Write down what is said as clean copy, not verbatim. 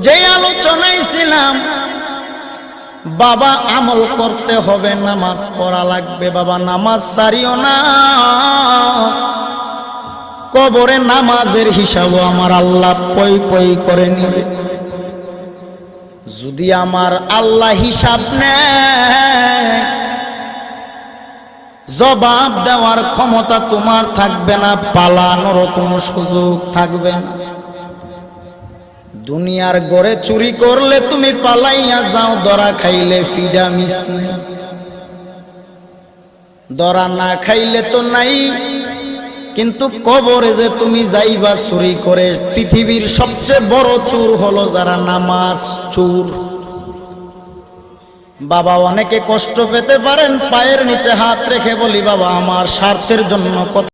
যে আলোচনায় ছিলাম, বাবা আমল করতে হবে, নামাজ পড়া লাগবে। বাবা নামাজ ছাড়িও না, কবরে নামাজের হিসাবও আমার আল্লাহ পই পই করে নিবে। যদি আমার আল্লাহ হিসাব নেয়, জবাব দেওয়ার ক্ষমতা তোমার থাকবে না, পালানোর কোনো সুযোগ থাকবে না। দুনিয়ার গড়ে চুরি করলে তুমি পালাইয়া যাও, ধরা খাইলে ফিডা মিস নেই, ধরা না খাইলে তো নাই। কিন্তু কবরে যে তুমি যাইবা চুরি করে, পৃথিবীর সবচেয়ে বড় চোর হলো যারা নামাজ চোর। বাবা অনেকে কষ্ট পেতে পারেন, পায়ের নিচে হাত রেখে বলি, বাবা আমার স্বার্থের জন্য